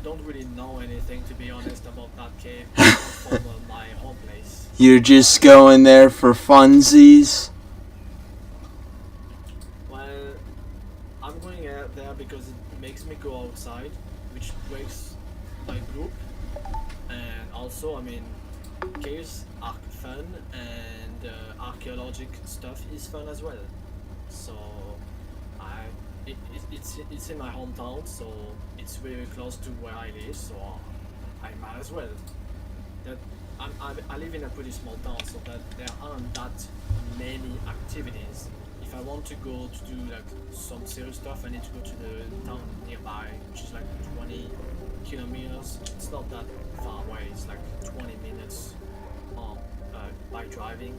don't really know anything, to be honest, about that cave from my home place. You're just going there for funsies? Well, I'm going there because it makes me go outside, which breaks my group, and also, I mean, caves are fun, and archaeological stuff is fun as well. So, it's in my hometown, so it's very close to where I live, so I might as well. That I live in a pretty small town, so that there aren't that many activities. If I want to go to do like some serious stuff, I need to go to the town nearby, which is like 20 kilometers. It's not that far away. It's like 20 minutes on by driving,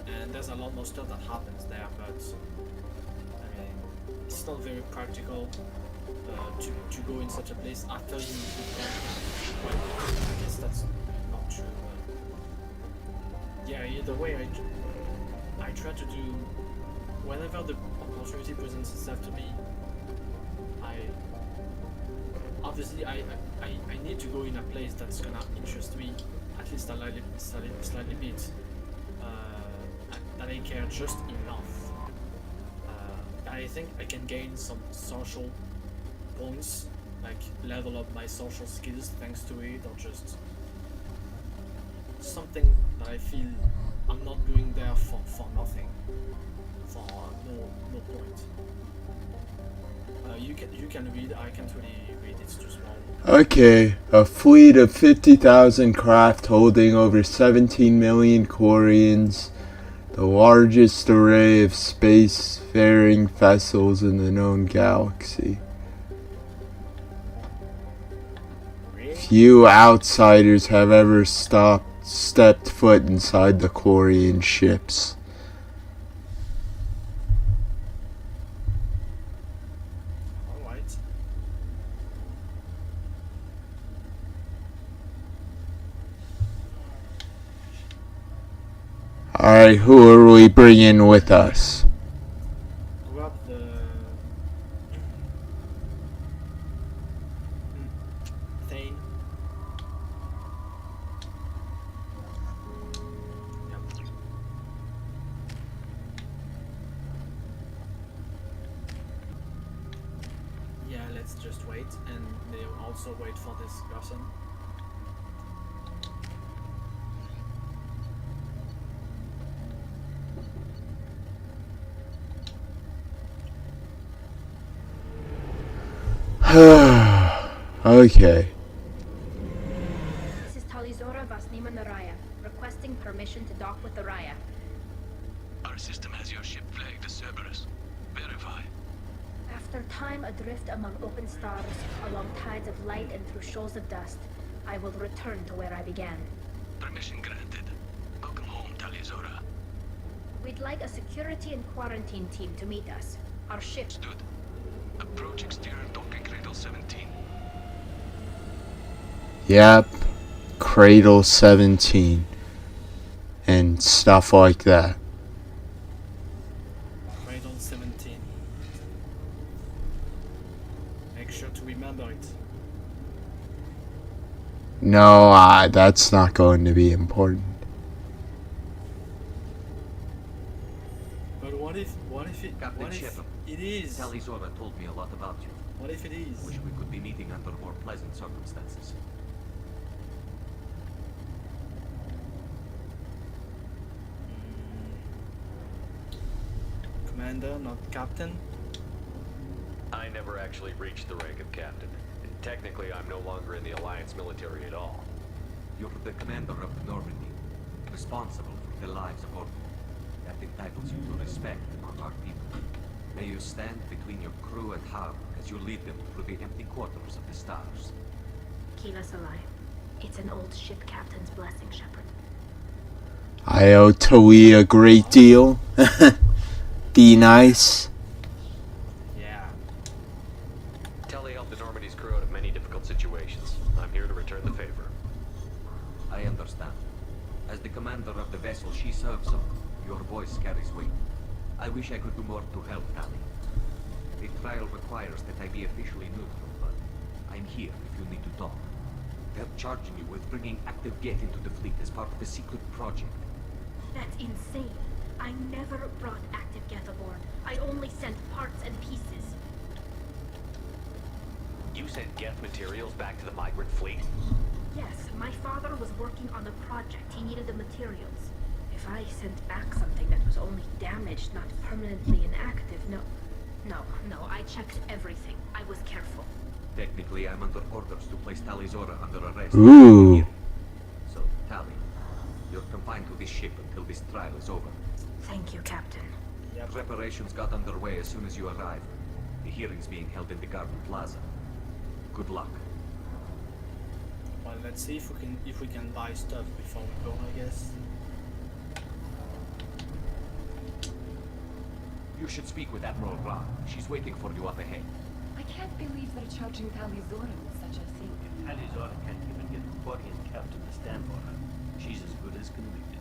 and there's a lot more stuff that happens there. But I mean, it's not very practical to go in such a place after you. Well, I guess that's not true. But yeah, either way, I try to do whenever the opportunity presents itself to me. Obviously I need to go in a place that's gonna interest me at least slightly bit. That I care just enough. I think I can gain some social points, like level up my social skills thanks to it, or just something that I feel I'm not going there for nothing, for no point. You can read. I can't really read. It's too small. Okay, a fleet of 50,000 craft holding over 17 million Quarians, the largest array of space-faring vessels in the known galaxy. Really? Few outsiders have ever stepped foot inside the Quarian ships. Alright. Alright, who are we bringing with us? Grab the Thane. Yep. Yeah, let's just wait, and they'll also wait for this person. Okay. This is Talizora Vasnima Naraya, requesting permission to dock with the Raya. Our system has your ship flagged as Cerberus. Verify. After time adrift among open stars, along tides of light and through shoals of dust, I will return to where I began. Permission granted. Welcome home, Talizora. We'd like a security and quarantine team to meet us. Our ship... Stood. Approach exterior docking cradle 17. Yep. Cradle 17. And stuff like that. Right on 17. Make sure to remember it. No, that's not going to be important. But what if Captain Shepard, it is? Talizora told me a lot about you. What if it is? Wish we could be meeting under more pleasant circumstances. Commander, not captain. I never actually reached the rank of captain. Technically, I'm no longer in the Alliance military at all. You're the commander of the Normandy, responsible for the lives of all. That entitles you to respect among our people. May you stand between your crew and harbor as you lead them through the empty quarters of the stars. Keep us alive. It's an old ship captain's blessing, Shepard. I owe Tui a great deal. Be nice. Yeah. Telly helped the Normandy's crew out of many difficult situations. I'm here to return the favor. I understand. As the commander of the vessel she serves on, your voice carries weight. I wish I could do more to help Tally. The trial requires that I be officially neutral, but I'm here if you need to talk. They're charging you with bringing active Geth into the fleet as part of a secret project. That's insane. I never brought active Geth aboard. I only sent parts and pieces. You sent Geth materials back to the migrant fleet? Yes, my father was working on a project. He needed the materials. If I sent back something that was only damaged, not permanently inactive, no, I checked everything. I was careful. Technically, I'm under orders to place Tali Zora under arrest. Ooh. So, Tali, you're confined to this ship until this trial is over. Thank you, Captain. Yep. Preparations got underway as soon as you arrived. The hearing's being held in the Garden Plaza. Good luck. Well, let's see if we can buy stuff before we go, I guess. You should speak with Admiral Ra. She's waiting for you up ahead. I can't believe they're charging Tali Zora with such a thing. If Tali Zora can't even get the Quarian captain to stand for her, she's as good as convicted.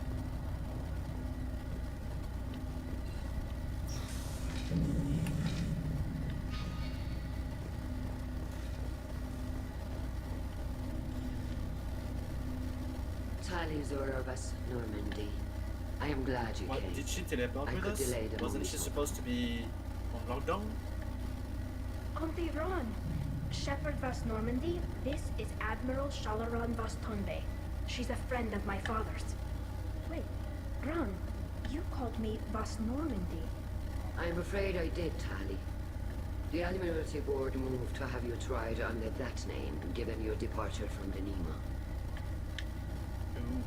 Tali Zora of us, Normandy. I am glad you What, came. did she teleport I with could us? delay the Wasn't she moment. supposed to be on lockdown? Auntie Ron! Shepherd Vas Normandy, this is Admiral Shalaron Vas Tonbe. She's a friend of my father's. Wait, Ron, you called me Vas Normandy. I'm afraid I did, Tali. The Admiralty Board moved to have you tried under that name, given your departure from the Nima. Ooh.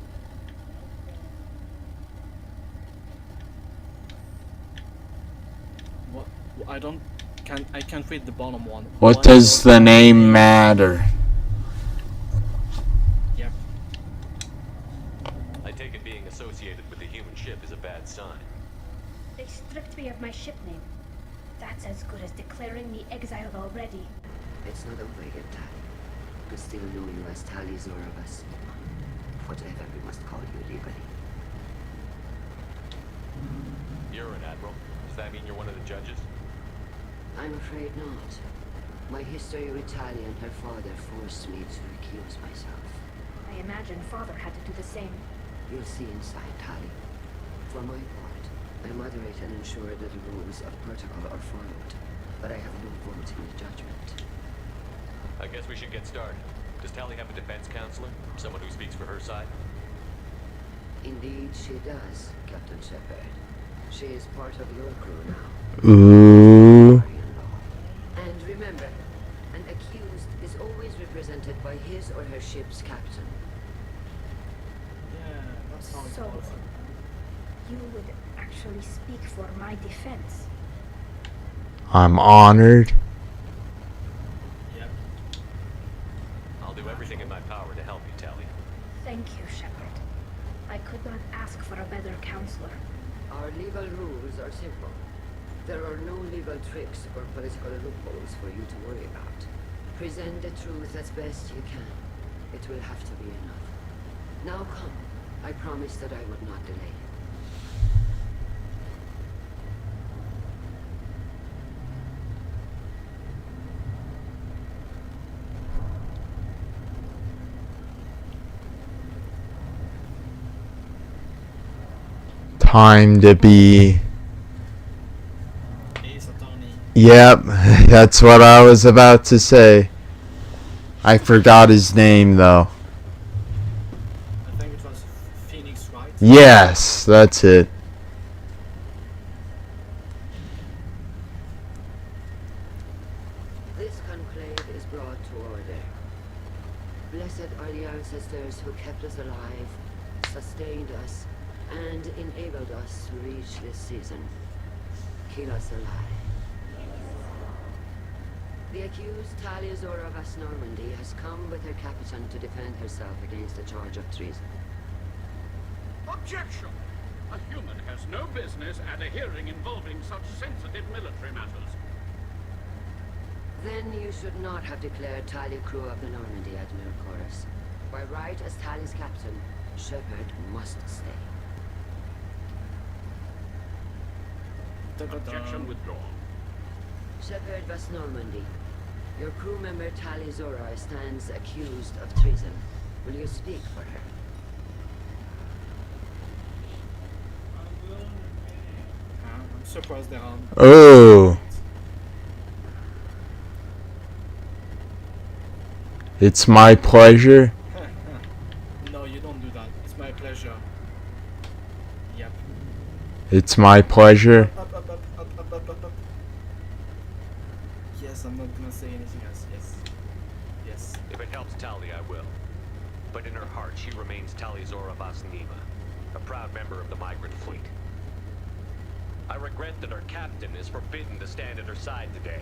What? I can't read the bottom one. What does the name matter? Yep. I take it being associated with the human ship is a bad sign. They stripped me of my ship name. That's as good as declaring me exiled already. It's not over yet, Tali. We still know you as Tali Zora of us. Whatever we must call you legally. You're an admiral. Does that mean you're one of the judges? I'm afraid not. My history with Tali and her father forced me to recuse myself. I imagine father had to do the same. You'll see inside, Tali. For my part, I moderate and ensure that the rules of protocol are followed, but I have no vote in the judgment. I guess we should get started. Does Tali have a defense counselor? Someone who speaks for her side? Indeed, she does, Captain Shepard. She is part of your crew now. Ooh. And remember, an accused is always represented by his or her ship's captain. Yeah, that sounds So- awesome. You would actually speak for my defense. I'm honored. Yep. I'll do everything in my power to help you, Tali. Thank you, Shepard. I could not ask for a better counselor. Our legal rules are simple. There are no legal tricks or political loopholes for you to worry about. Present the truth as best you can. It will have to be enough. Now come. I promised that I would not delay. Time to be. Ace Attorney. Yep, that's what I was about to say. I forgot his name though. I think it was Phoenix, right? Yes, that's it. This conclave is brought to order. Blessed are the ancestors who kept us alive, sustained us, and enabled us to reach this season. Keep us alive. The accused Tali Zora Vas Normandy has come with her captain to defend herself against the charge of treason. Objection! A human has no business at a hearing involving such sensitive military matters. Then you should not have declared Tali crew of the Normandy, Admiral Chorus. By right as Tali's captain, Shepard must stay. Objection withdrawn. Shepard Vas Normandy, Your crew member Tali Zora stands accused of treason. Will you speak for her? I'm surprised there are. Oh. It's my pleasure. No, you don't do that. It's my pleasure. Yep. It's my pleasure. Up. Yes, I'm not gonna say anything else. Yes. If it helps Tali, I will. But in her heart, she remains Tali Zora Vasnima, a proud member of the migrant fleet. I regret that our captain is forbidden to stand at her side today.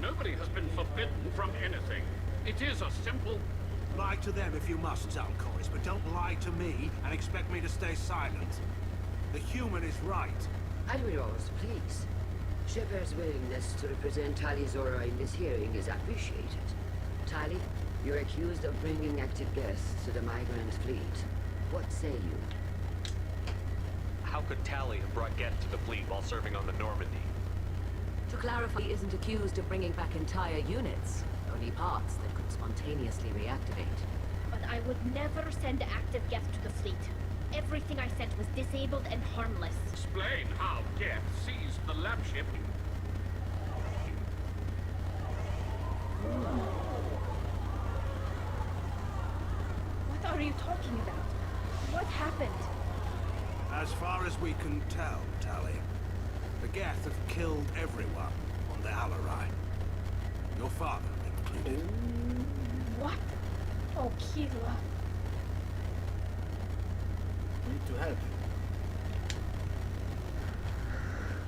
Nobody has been forbidden from anything. It is a simple... Lie to them if you must, Zalcois, but don't lie to me and expect me to stay silent. The human is right. Admirals, please. Shepard's willingness to represent Tali Zora in this hearing is appreciated. Tali, you're accused of bringing active guests to the migrant fleet. What say you? How could Tali have brought guests to the fleet while serving on the Normandy? To clarify, he isn't accused of bringing back entire units, only parts that could spontaneously reactivate. But I would never send active guests to the fleet. Everything I sent was disabled and harmless. Explain how Geth seized the lab ship. What are you talking about? What happened? As far as we can tell, Tali, the Geth have killed everyone on the Alarai. Your father included. What? Oh, Kira. We need to help.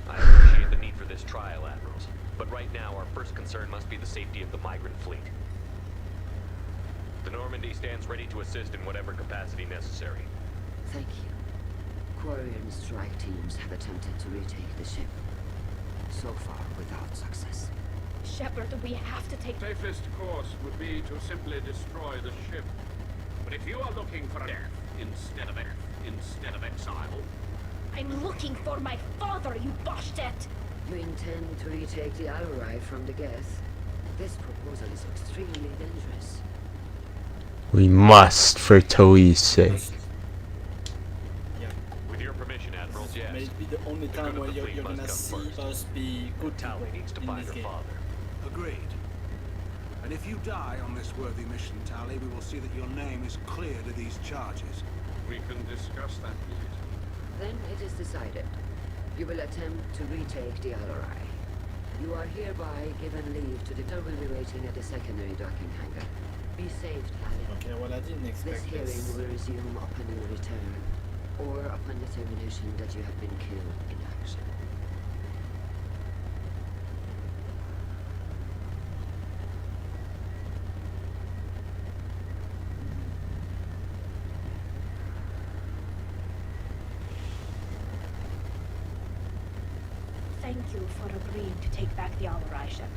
I appreciate the need for this trial, Admirals. But right now, our first concern must be the safety of the migrant fleet. The Normandy stands ready to assist in whatever capacity necessary. Thank you. Quarian strike teams have attempted to retake the ship. So far, without success. Shepard, we have to take... Safest course would be to simply destroy the ship. But if you are looking for death instead of exile... I'm looking for my father, you bastet! You intend to retake the Alarai from the Geth? This proposal is extremely dangerous. We must, for Toei's sake. Yeah. With your permission, Admirals, yes. May be the only The time good where of the you're fleet gonna must come see first. us be good Tali people needs to in find this her game. father. Agreed. And if you die on this worthy mission, Tali, we will see that your name is cleared of these charges. We can discuss that later. Then it is decided. You will attempt to retake the Alarai. You are hereby given leave to deter will be waiting at the secondary docking hangar. Be safe, Tali. Okay, well I didn't This expect hearing this. will resume upon your return, or upon determination that you have been killed in action. Thank you for agreeing to take back the Alarai, Shepard.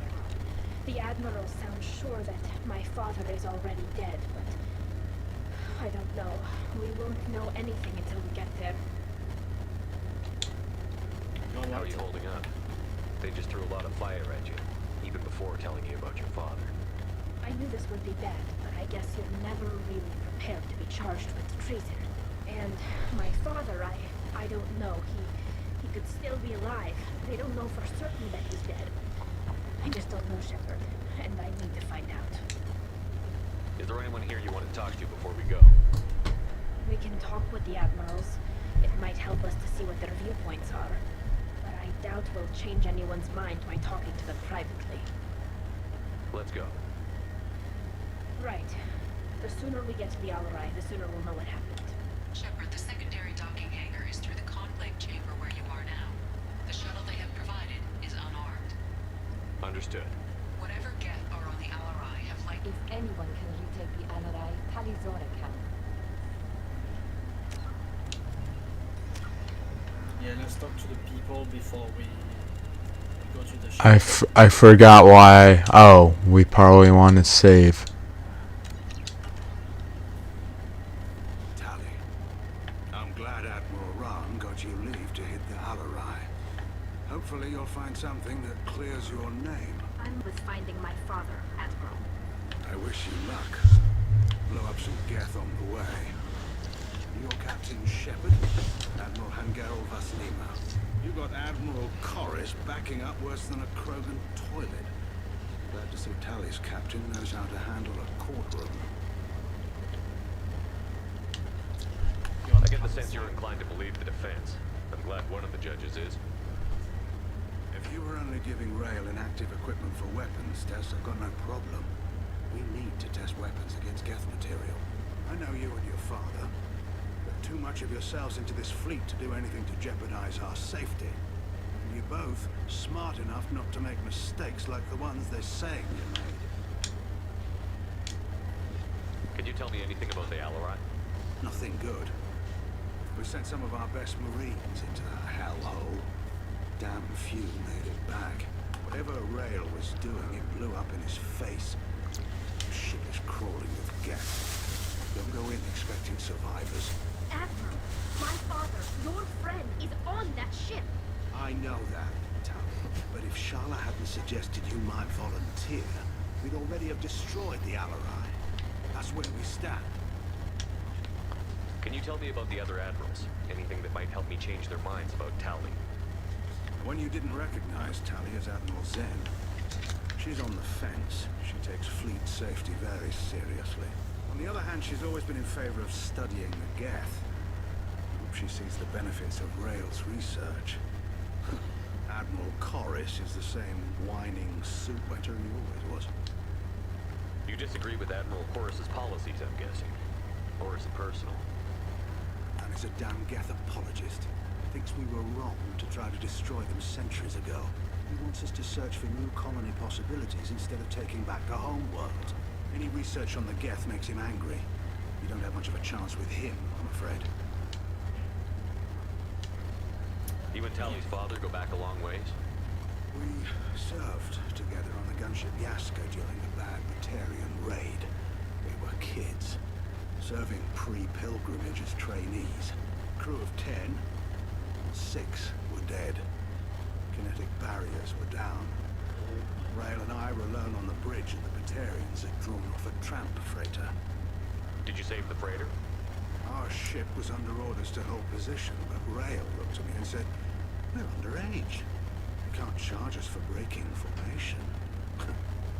The Admiral sounds sure that my father is already dead, but... I don't know. We won't know anything until we get there. How are you holding up? They just threw a lot of fire at you, even before telling you about your father. I knew this would be bad, but I guess you're never really prepared to be charged with treason. And my father, I don't know. He could still be alive. They don't know for certain that he's dead. I just don't know, Shepard, and I need to find out. Is there anyone here you want to talk to before we go? We can talk with the Admirals. It might help us to see what their viewpoints are. But I doubt we'll change anyone's mind by talking to them privately. Let's go. Right. The sooner we get to the Alarai, the sooner we'll know what happened. Shepard, the secondary docking hangar is through the conclave chamber where you are now. The shuttle they have provided is unarmed. Understood. Whatever Geth are on the Alarai have likely... If anyone can retake the Alarai, Tali Zora can. Yeah, let's talk to the people before we go to the ship. I forgot why. Oh, we probably want to save. Tali, I'm glad Admiral Ron got you leave to hit the Alarai. Hopefully you'll find something that clears your name. I'm with finding my father. wish you luck. Blow up some Geth on the way. Your Captain Shepard, Admiral Hangerl Vasnima. You got Admiral Corris backing up worse than a Krogan toilet. Glad to see Tali's captain knows how to handle a courtroom. I get the sense you're inclined to believe the defense. I'm glad one of the judges is. If you were only giving Rail inactive equipment for weapons tests, I've got no problem. We need to test weapons against Geth material. I know you and your father. Put too much of yourselves into this fleet to do anything to jeopardize our safety. And you're both smart enough not to make mistakes like the ones they're saying you made. Can you tell me anything about the Alarai? Nothing good. We sent some of our best Marines into that hellhole. Damn few made it back. Whatever Rail was doing, it blew up in his face. Ship is crawling with Geth. Don't go in expecting survivors. Admiral, my father, your friend, is on that ship. I know that, Tali. But if Shala hadn't suggested you might volunteer, we'd already have destroyed the Alarai. That's where we stand. Can you tell me about the other admirals? Anything that might help me change their minds about Tali? One you didn't recognize Tali as Admiral Zen. She's on the fence. She takes fleet safety very seriously. On the other hand, she's always been in favor of studying the Geth. I hope she sees the benefits of Rail's research. Admiral Corris is the same whining suit wetter he always was. You disagree with Admiral Corris's policies, I'm guessing. Or is it personal? And he's a damn Geth apologist. Thinks we were wrong to try to destroy them centuries ago. He wants us to search for new colony possibilities instead of taking back the home world. Any research on the Geth makes him angry. You don't have much of a chance with him, I'm afraid. You and Tali's father go back a long ways? We served together on the gunship Yaska during a bad Batarian raid. We were kids, serving pre-pilgrimage as trainees. Crew of 10, 6 were dead. Kinetic barriers were down. Rail and I were alone on the bridge, and the Batarians had drawn off a tramp freighter. Did you save the freighter? Our ship was under orders to hold position, but Rail looked at me and said, "We're underage. You can't charge us for breaking formation."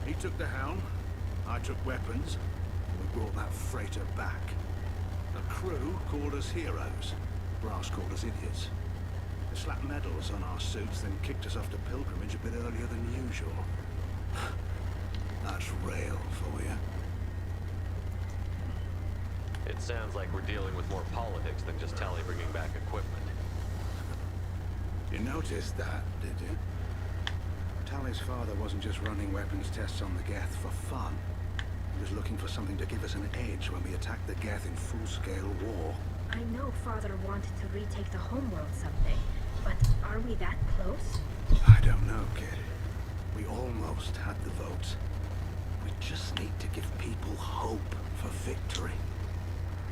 He took the helm, I took weapons, and we brought that freighter back. The crew called us heroes. Brass called us idiots. They slapped medals on our suits, then kicked us off to pilgrimage a bit earlier than usual. That's Rail for you. It sounds like we're dealing with more politics than just Tali bringing back equipment. You noticed that, did you? Tali's father wasn't just running weapons tests on the Geth for fun. He was looking for something to give us an edge when we attacked the Geth in full-scale war. I know Father wanted to retake the homeworld someday, but are we that close? I don't know, kid. We almost had the votes. We just need to give people hope for victory.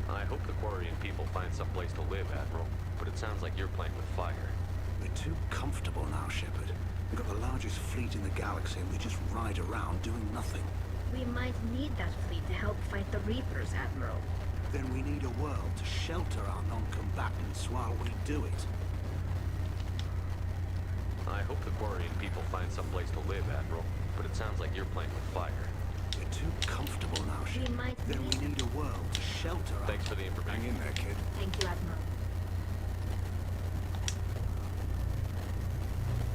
I hope the Quarian people find some place to live, Admiral, but it sounds like you're playing with fire. We're too comfortable now, Shepard. We've got the largest fleet in the galaxy and we just ride around doing nothing. We might need that fleet to help fight the Reapers, Admiral. Then we need a world to shelter our non-combatants while we do it. I hope the Quarian people find some place to live, Admiral, but it sounds like you're playing with fire. We're too comfortable now, Shepard. Then we need a world to shelter our... Thanks for the information. Hang in there, kid. Thank you, Admiral.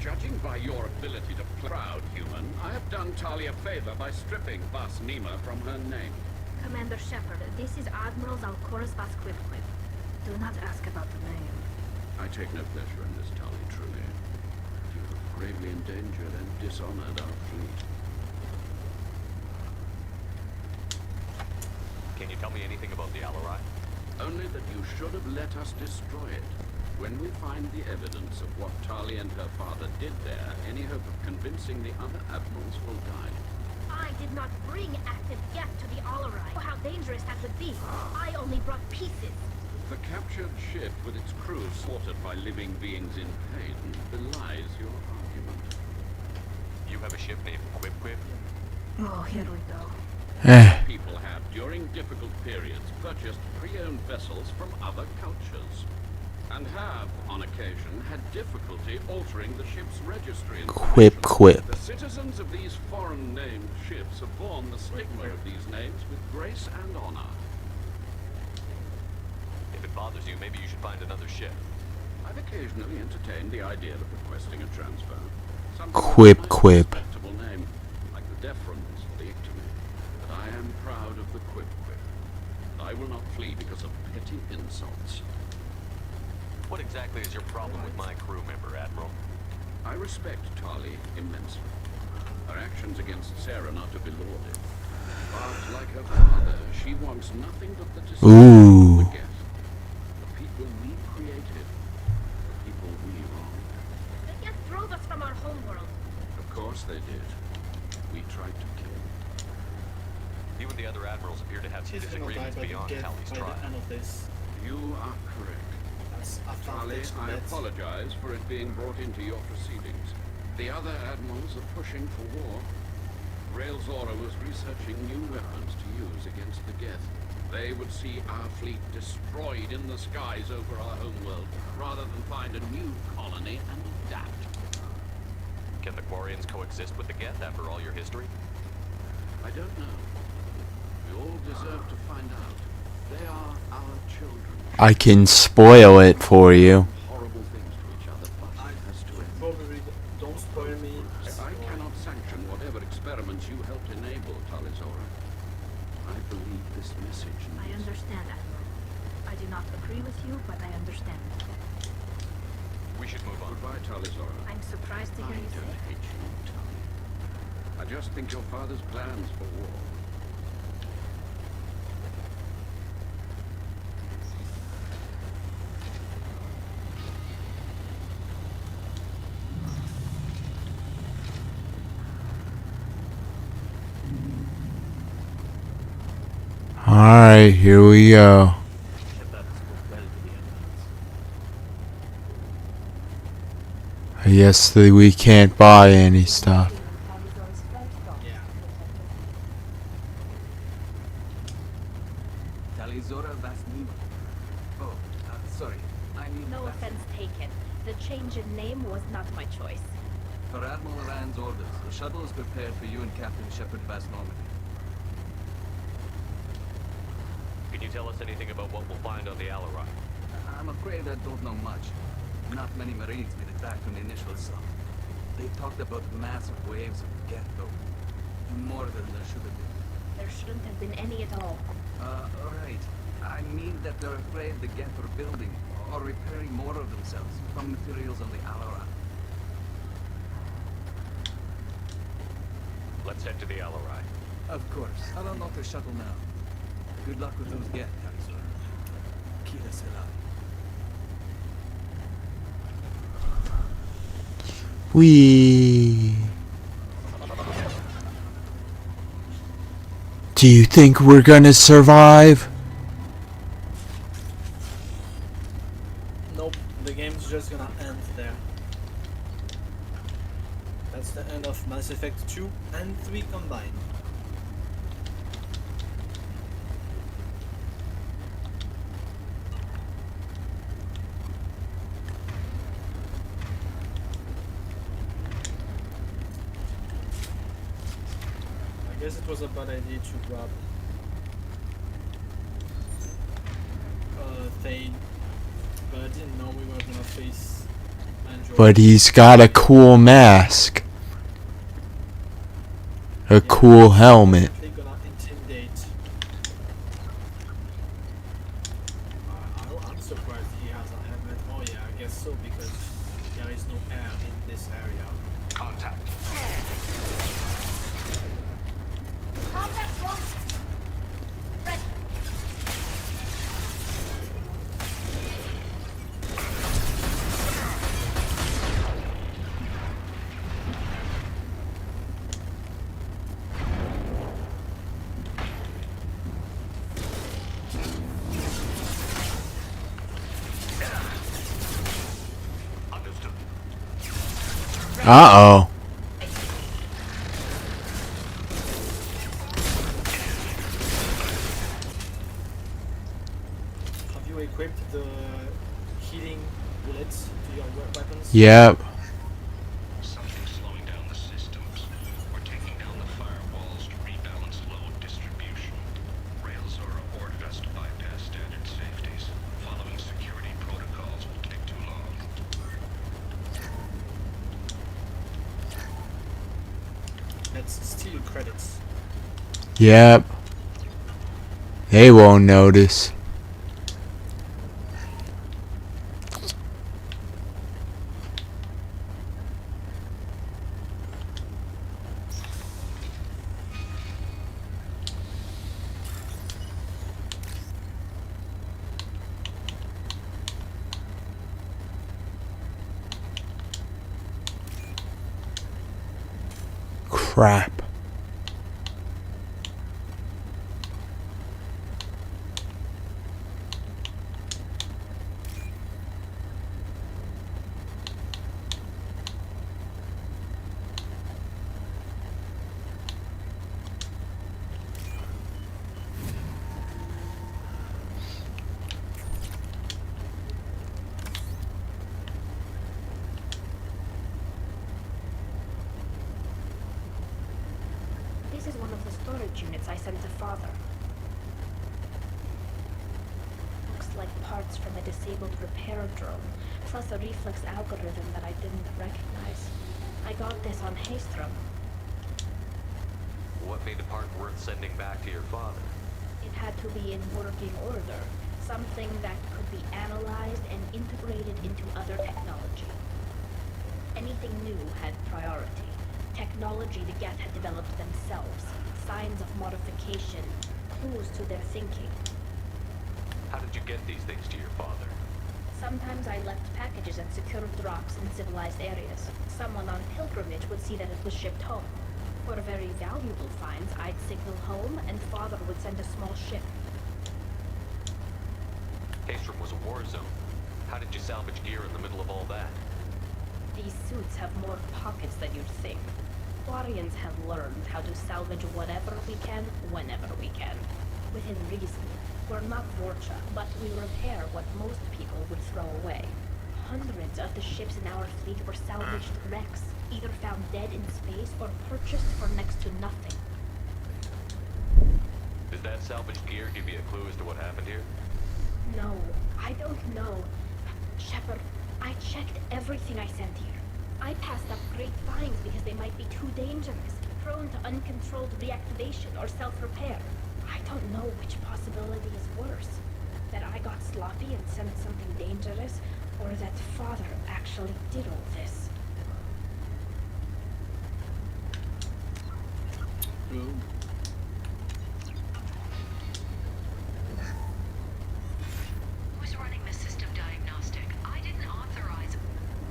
Judging by your ability to proud human, I have done Tali a favor by stripping Vasnima from her name. Commander Shepard, this is Admiral Zalkoris Vasquipquip. Do not ask about the name. I take no pleasure in this, Tali, truly. You have gravely endangered and dishonored our fleet. Can you tell me anything about the Alarai? Only that you should have let us destroy it. When we find the evidence of what Tali and her father did there, any hope of convincing the other admirals will die. I did not bring active Geth to the Alarai. Oh, how dangerous that would be. I only brought pieces. The captured ship with its crew slaughtered by living beings in pain belies your argument. You have a ship named Quip Quip? Oh, here we go. difficult periods, purchased pre-owned vessels from other cultures, and have, on occasion, had difficulty altering the ship's registry Quip, information. quip. The citizens of these foreign-named ships have borne the stigma of these names with grace and honor. If it bothers you, maybe you should find another ship. I've occasionally entertained the idea of requesting a transfer. Something Quip, with a nice, quip. respectable name, like the Deferens or the Ictomy. But I am proud of the Quip Quip. I will not flee because of petty insults. What exactly is your problem with my crew member, Admiral? I respect Tali immensely. Her actions against Saren are to be lauded. But like her father, she wants nothing but the destruction of the Geth. The people we created. The people we wronged. The Geth drove us from our homeworld. Of course they did. We tried to kill them. You and the other admirals appear to have She's gonna die disagreements by the beyond Geth Tali's by trial. the end of this. You are correct. Charlie, I apologize for it being brought into your proceedings. The other admirals are pushing for war. Railzora was researching new weapons to use against the Geth. They would see our fleet destroyed in the skies over our homeworld, rather than find a new colony and adapt. Can the Quarians coexist with the Geth after all your history? I don't know. We all deserve to find out. They are our children. I can spoil it for you. Horrible things to each other, but it has to end. Probably don't spoil me. I cannot sanction whatever experiments you helped enable, Talizora. I believe this message I understand, Admiral. I do not agree with you, but I understand. We should move on. Goodbye, Talizora. I'm surprised to hear you I don't say. hate you, Tali. I just think your father's plans for war. Alright, here we go. Yes, we can't buy any stuff. Talizora Vasnima. Oh, sorry. I mean... No offense taken. The change in name was not my choice. Per Admiral Rand's orders, the shuttle is prepared for you and Captain Shepard Vas Normandy. Can you tell us anything about what we'll find on the Alarai? I'm afraid I don't know much. Not many Marines made it back from the initial assault. They talked about massive waves of Geth, though. More than there should have been. There shouldn't have been any at all. Alright. I mean that they're afraid the Geth are building or repairing more of themselves from materials on the Alarai. Let's head to the Alarai. Of course. I'll unlock the shuttle now. Good luck with those Geth, Talizora. Kira Selah. Wee. Do you think we're gonna survive? Nope, the game's just gonna end there. That's the end of Mass Effect 2 and 3 combined. I guess it was a bad idea to grab Thane, but I didn't know we were gonna face Android. But he's got a cool mask. A cool helmet. Definitely gonna intimidate. I'm surprised he has a helmet. Oh yeah, I guess so, because there is no air in this area. Contact. Contact launch! Ready. Understood. Uh-oh. equip the healing bullets to your weapons? Yep. Something's slowing down the systems. We're taking down the firewalls to rebalance load distribution. Railzora ordered us to bypass standard safeties. Following security protocols will take too long. Let's steal credits. Yep. They won't notice. Crap. This is one of the storage units I sent to Father. Looks like parts from a disabled repair drone, plus a reflex algorithm that I didn't recognize. I got this on Haystrom. What made the part worth sending back to your father? It had to be in working order. Something that could be analyzed and integrated into other technology. Anything new had priority. Technology the Geth had developed themselves. Signs of modification. Clues to their thinking. How did you get these things to your father? Sometimes I left packages at secure drops in civilized areas. Someone on pilgrimage would see that it was shipped home. For very valuable finds, I'd signal home, and Father would send a small ship. Haystrom was a war zone. How did you salvage gear in the middle of all that? These suits have more pockets than you'd think. Quarians have learned how to salvage whatever we can, whenever we can. Within reason. We're not Vorcha, but we repair what most people would throw away. Hundreds of the ships in our fleet were salvaged wrecks, either found dead in space or purchased for next to nothing. Does that salvaged gear give you a clue as to what happened here? No, I don't know. Shepard, I checked everything I sent here. I passed up great finds because they might be too dangerous, prone to uncontrolled reactivation or self-repair. I don't know which possibility is worse. That I got sloppy and sent something dangerous, or that Father actually did all this. Boom. Who's running the system diagnostic? I didn't authorize.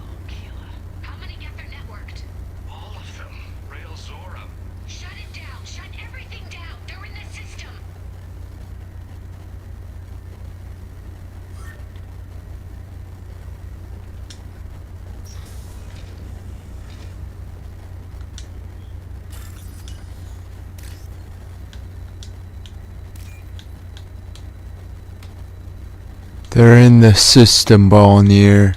Oh, Keela. How many get their networked? All of them. Railzora. Shut it down. Shut everything down. They're in the system. They're in the system, Balnier.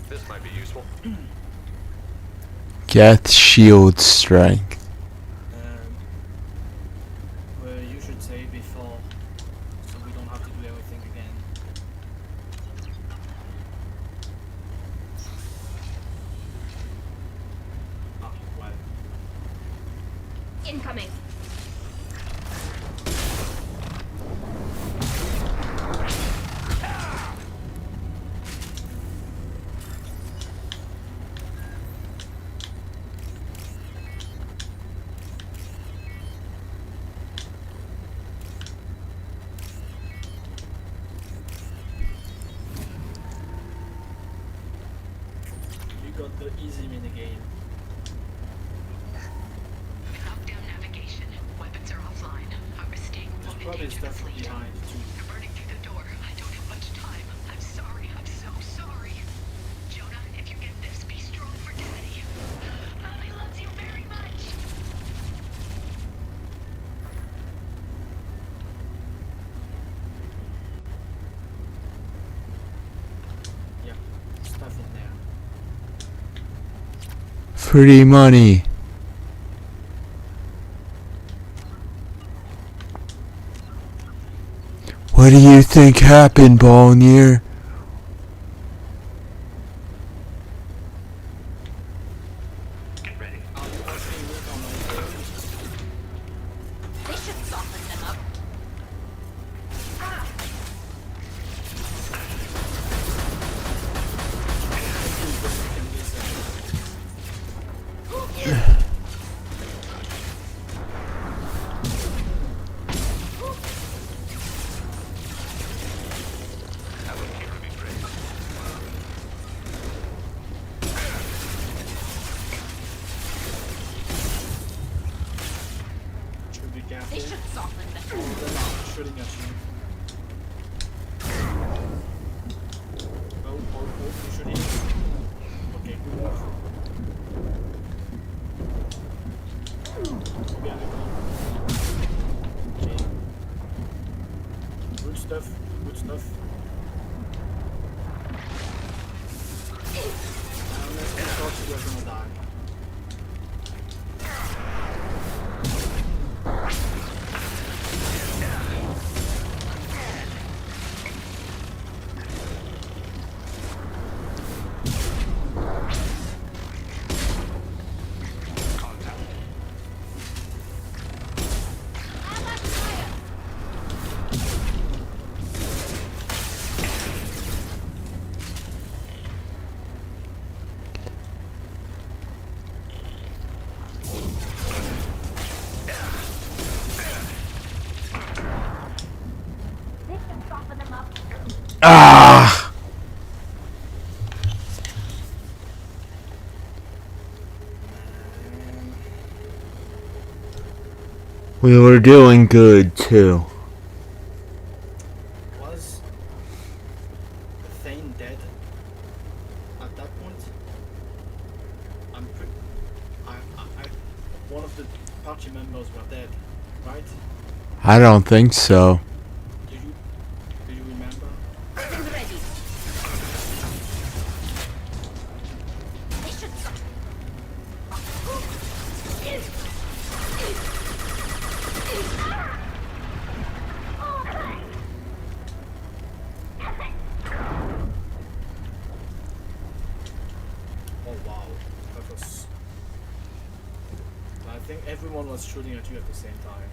This might be useful. Geth shield strength. Well, you should say before, so we don't have to do everything again. Oh, well. Incoming! You got the easy minigame. Lockdown navigation. Weapons are offline. Our mistake There's won't probably endanger the stuff fleet. behind too. You're burning through the door. I don't have much time. I'm sorry. I'm so sorry. Jonah, if you get stuff in there. Free money. What do you think happened, Ballnier? Get ready. Are you asking me for my phone? They should soften them up. Have a hero be praised. Should be careful. They should soften them. All of them are shooting at you. Oh, you're shooting. Okay, good move. Behind the gun. Okay. Good stuff, good stuff. I honestly thought you were gonna die. They should soften them up. Ah! We were doing good too. Was Thane dead at that point? I'm pretty. One of the party members were dead, right? I don't think so. Do you remember? Weapons ready. They should soften. Oh wow, that was. I think everyone was shooting at you at the same time.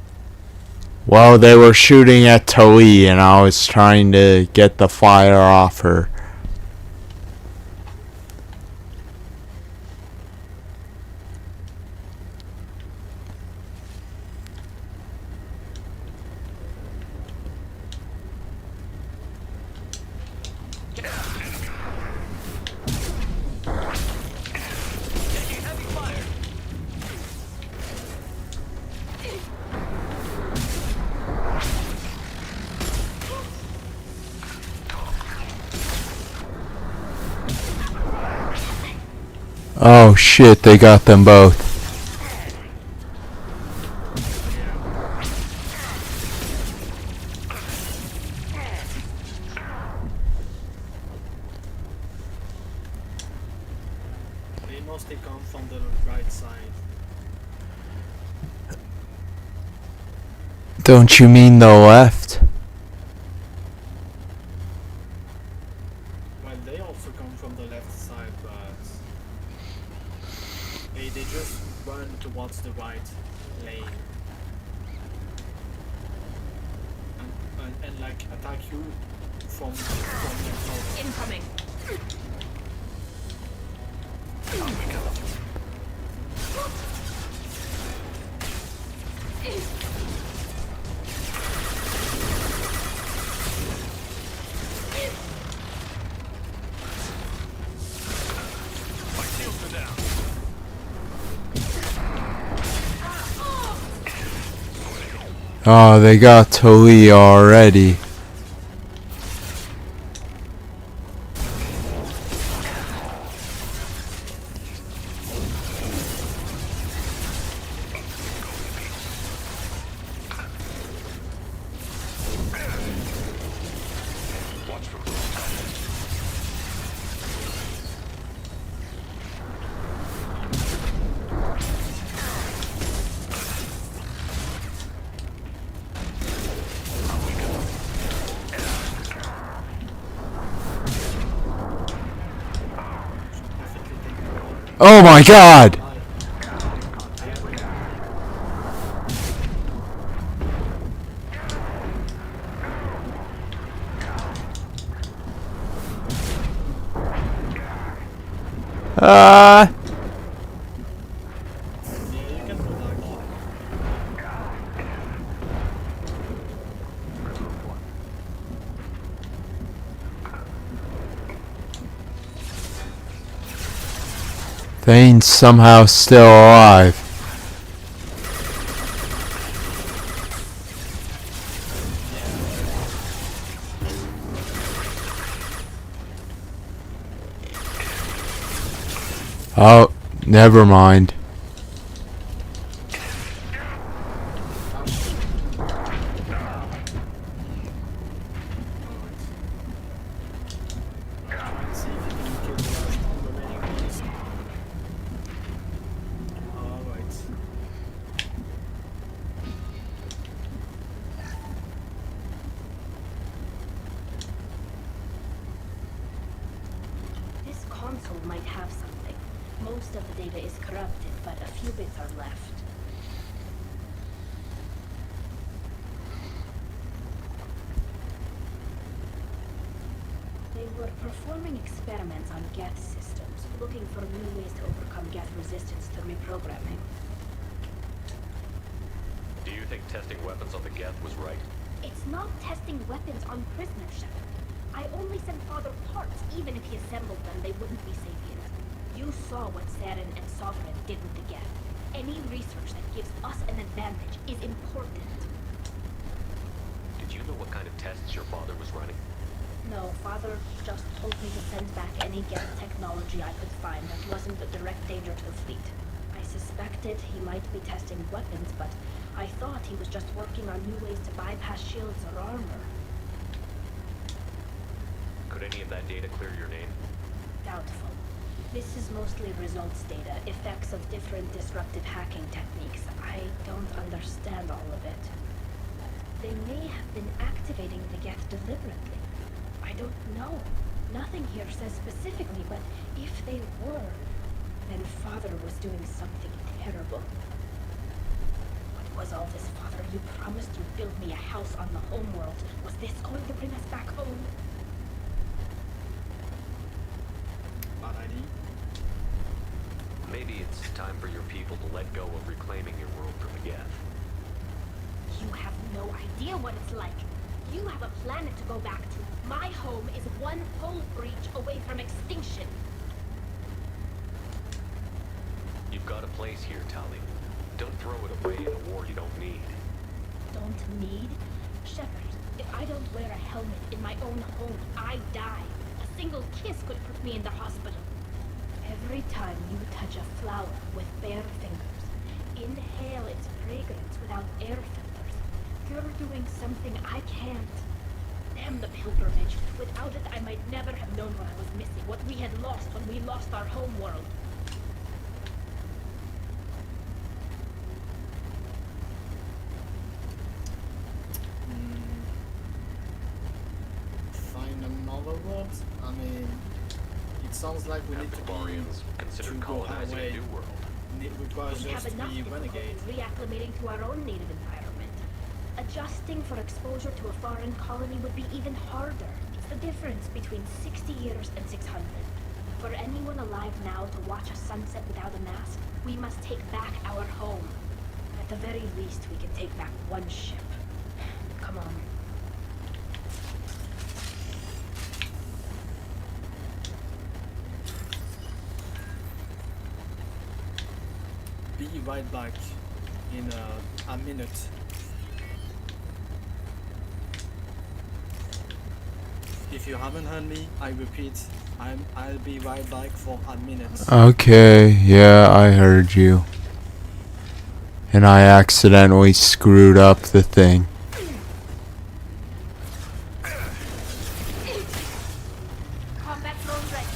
Well, they were shooting at Toei and I was trying to get the fire off her. Taking heavy fire. Oh shit, they got them both. They mostly come from the right side. Don't you mean the left? Well, they also come from the left side, but they just run towards the right lane and like attack you from their cover. Incoming. My shields are down. Oh, they got Toei already. Watch for close Oh my god! Yeah, you can go back. Thane's somehow still alive. Oh, never mind. See if you can kill the last remaining ones. Alright. This console might have something. Most of the data is corrupted, but a few bits are left. They were performing experiments on Geth systems, looking for new ways to overcome Geth resistance to reprogramming. Do you think testing weapons on the Geth was right? It's not testing weapons on prisoners, Shepard. I only sent Father parts. Even if he assembled them, they wouldn't be sapient. You saw what Saren and Sovereign did with the Geth. Any research that gives us an advantage is important. Did you know what kind of tests your father was running? No, Father just told me to send back any Geth technology I could find that wasn't a direct danger to the fleet. I suspected he might be testing weapons, but I thought he was just working on new ways to bypass shields or armor. Could any of that data clear your name? Doubtful. This is mostly results data, effects of different disruptive hacking techniques. I don't understand all of it. They may have been activating the Geth deliberately. I don't know. Nothing here says specifically, but if they were, then Father was doing something terrible. What was all this, Father? You promised you'd build me a house on the homeworld. Was this going to bring us back home? Bad idea. Maybe it's time for your people to let go of reclaiming your world from the Geth. You have no idea what it's like. You have a planet to go back to. My home is one hull breach away from extinction. You've got a place here, Tali. Don't throw it away in a war you don't need. Don't need? Shepard, if I don't wear a helmet in my own home, I die. A single kiss could put me in the hospital. Every time you touch a flower with bare fingers, inhale its fragrance without air filters, you're doing something I can't. Damn the pilgrimage. Without it, I might never have known what I was missing, what we had lost when we lost our home world. Find another world? I mean, it sounds like we need to Bavarians consider to go colonizing away. a new world. It requires We us have to enough be renegade. difficulty reacclimating to our own native environment. Adjusting for exposure to a foreign colony would be even harder. It's the difference between 60 years and 600. For anyone alive now to watch a sunset without a mask, we must take back our home. At the very least, we can take back one ship. Come on. Be right back in a minute. If you haven't heard me, I repeat, I'll be right back for a minute. Okay, yeah, I heard you. And I accidentally screwed up the thing. Combat drone ready.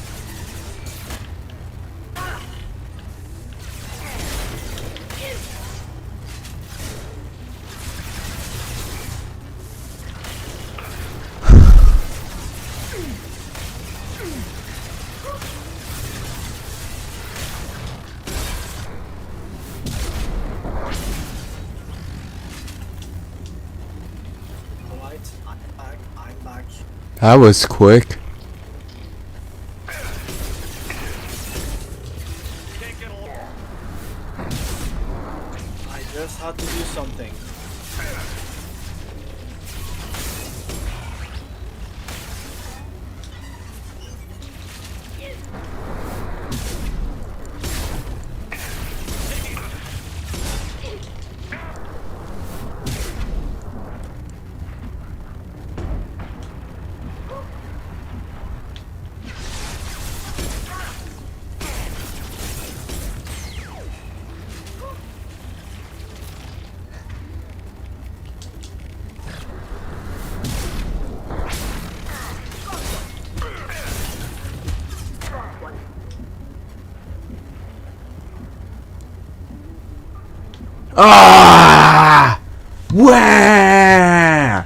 That was quick. I just had to do something. Ah! Where?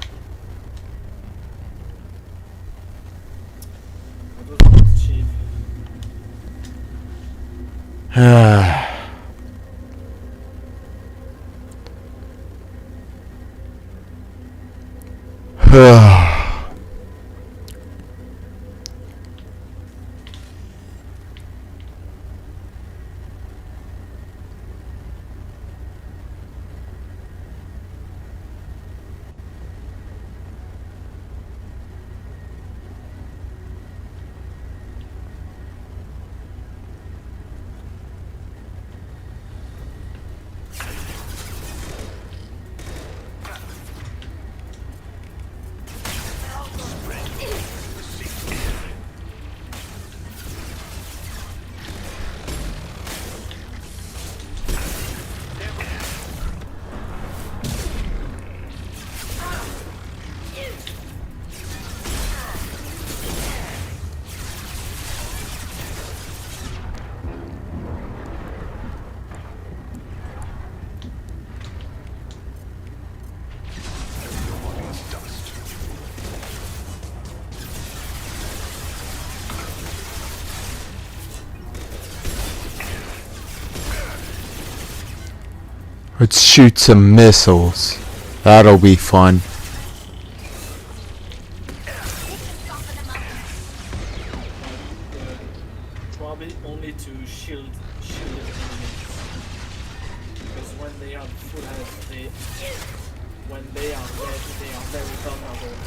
That was cheap. Let's shoot some missiles. That'll be fun. Probably only to shield enemies. Because when they are full health, when they are dead, they are very vulnerable.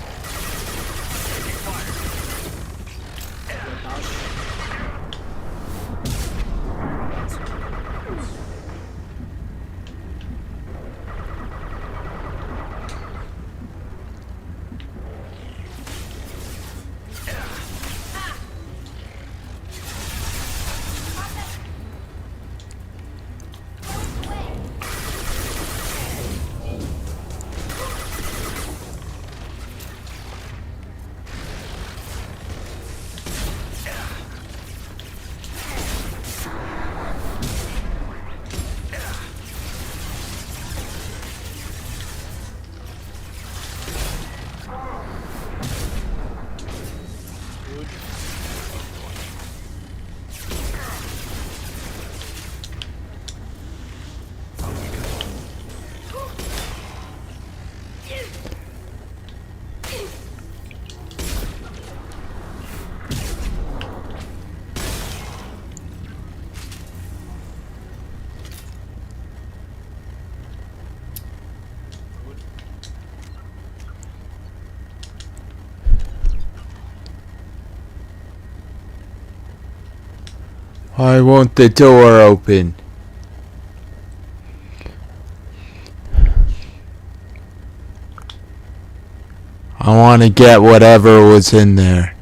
Why won't the door open? I want to get whatever was in there.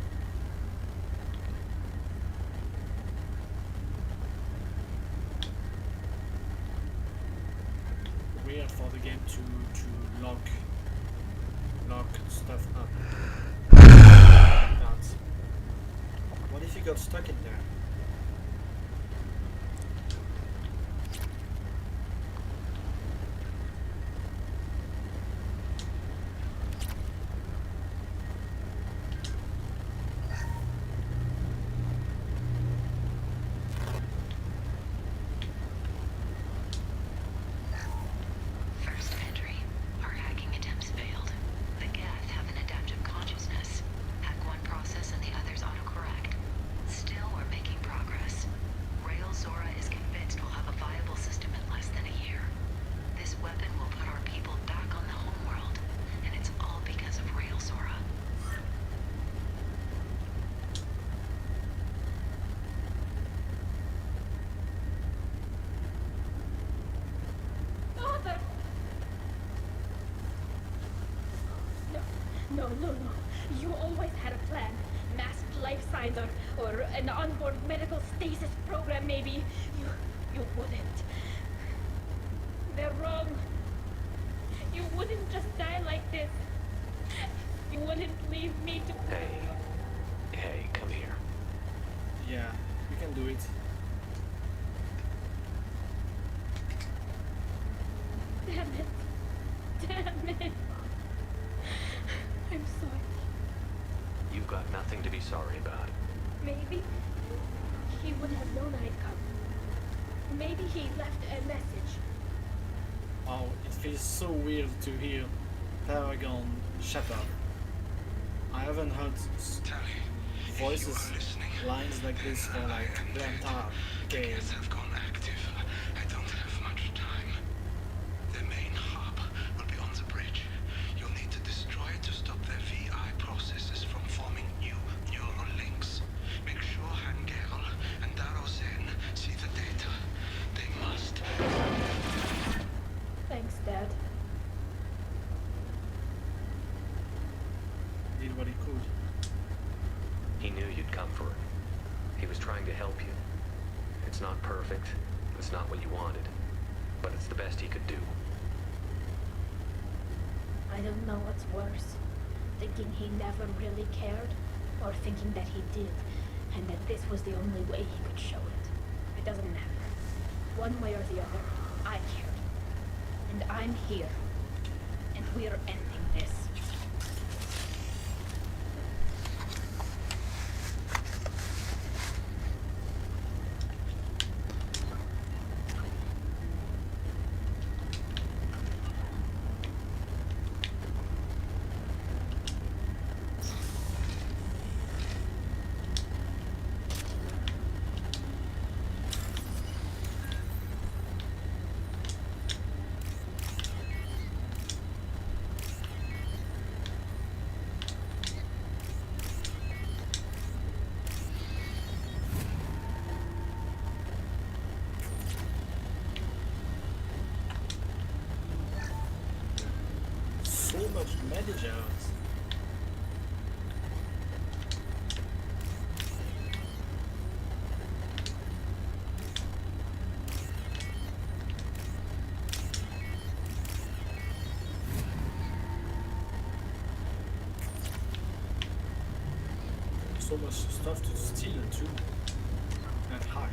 Weird for the game to lock stuff up. That's, what if you got stuck in there? First entry. Our hacking attempts failed. The Geth have an adaptive consciousness. Hack no. You always had a plan. Masked life signs or an onboard medical stasis program, maybe. You wouldn't. They're wrong. You wouldn't just die like this. You wouldn't leave me to... Hey, come here. Yeah, you can do it. Damn it. I'm sorry. You've got nothing to be sorry about. Maybe he would have known I'd come. Maybe he left a message. Oh, it feels so weird to hear Paragon shut up. I haven't heard voices, lines like this for like the entire game. Have gone active. I don't have much time. The main hub will be on the bridge. You'll need to destroy it to stop their VI processes from forming new neural links. Make sure Hangel and Darozen see the data. They must. Thanks, Dad. Did what he could. He knew you'd come for it. He was trying to help you. It's not perfect. It's not what you wanted. But it's the best he could do. I don't know what's worse. Thinking he never really cared, or thinking that he did, and that this was the only way he could show it. It doesn't matter. One way or the other, I cared. And I'm here. And we're ending this. So much managers. So much stuff to steal too and hack.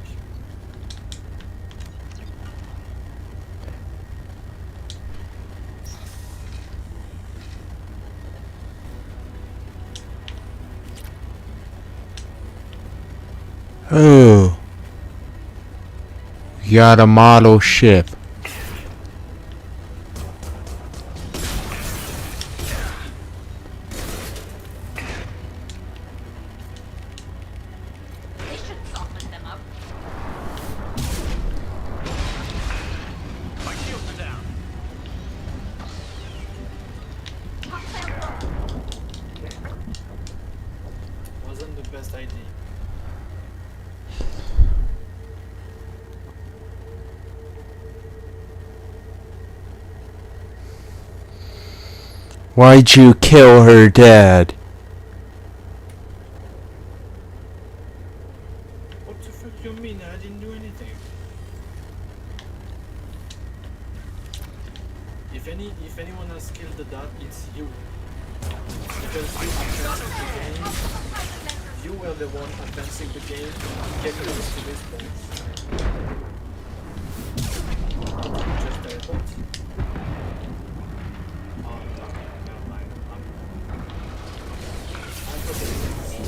Oh. We got a model ship. They should soften them up. My shields are down. Wasn't the best idea. Why'd you kill her dad? What the fuck you mean? I didn't do anything. If anyone has killed the dad, it's you. Because you advanced the game. You were the one advancing the game to get us to this point. Just teleport. Oh no, never mind. I'm protecting myself.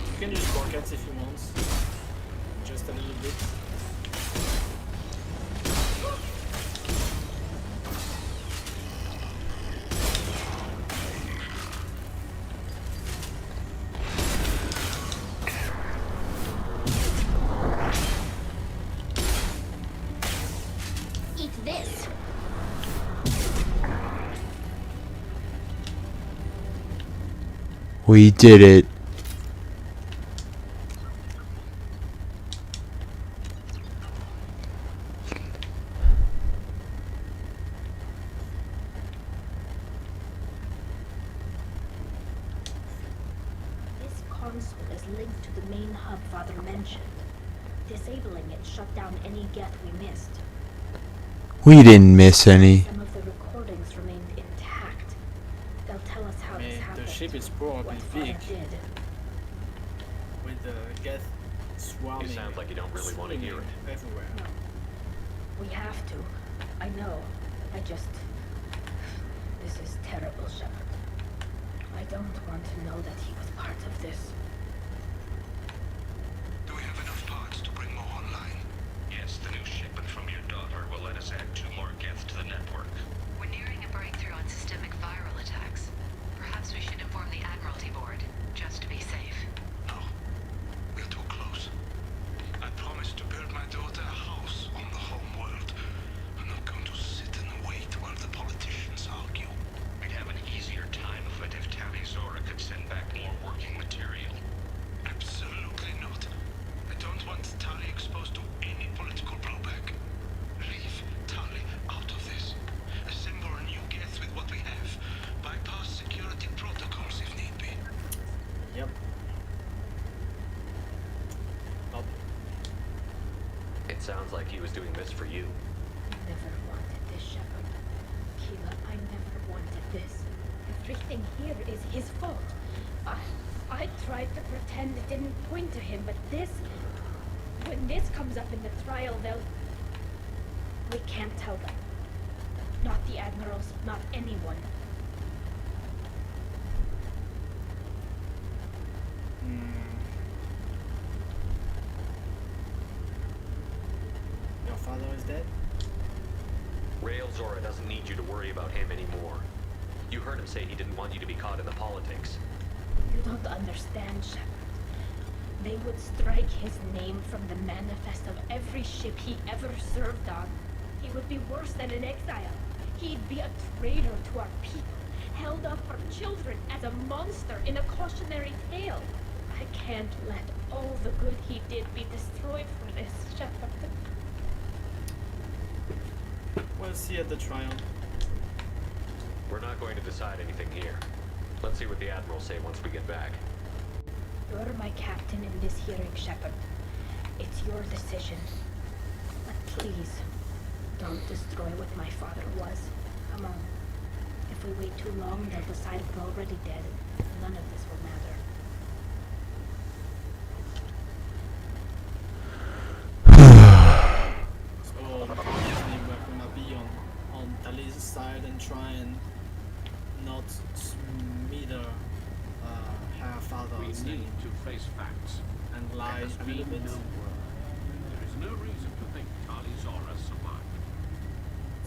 You can use rockets if you want. Just a little bit. Eat this. We did it. linked to the main hub Father mentioned. Disabling it shut down any geth we missed. We didn't miss any. Some of the recordings remained intact. They'll tell us how this happened. The ship is probably what Father big. did. With the geth swarming. You sound like you don't really want to hear it. Everywhere. No. We have to. I know. This is terrible, Shepard. I don't want to know that he was part of this. Do we have enough parts to bring more online? Yes, the new shipment from your daughter will let us add 2 more geths to the network. We're nearing a breakthrough on systemic viral attacks. Perhaps we should inform the Admiralty Board, just to be safe. No, we're too close. I promised to build my daughter a house on the home world. I'm not going to sit and wait while the politicians argue. We'd have an easier time of it if Tali Zora could send back more working material. Absolutely not. I don't want Tali exposed to any political blowback. Leave Tali out of this. Assemble a new geth with what we have. Bypass security protocols if need be. Yep. Oh. It sounds like he was doing this for you. I never wanted this, Shepard. Keela, I never wanted this. Everything here is his fault. I tried to pretend it didn't point to him, but this... When this comes up in the trial, they'll... We can't tell them. Not the admirals, not anyone. Your father is dead? Rail Zora doesn't need you to worry about him anymore. You heard him say he didn't want you to be caught in the politics. You don't understand, Shepard. They would strike his name from the manifest of every ship he ever served on. He would be worse than an exile. He'd be a traitor to our people, held up for children as a monster in a cautionary tale. I can't let all the good he did be destroyed for this, Shepard. We'll see at the trial. We're not going to decide anything here. Let's see what the Admirals say once we get back. You're my captain in this hearing, Shepard. It's your decision. But please, don't destroy what my father was. Come on. If we wait too long, they'll decide we're already dead. None of this will matter. So obviously we're gonna be on Tali's side and try and not smear her father's We need name to face facts. and lie There has a little been bit. no word. There is no reason to think Tali Zora survived.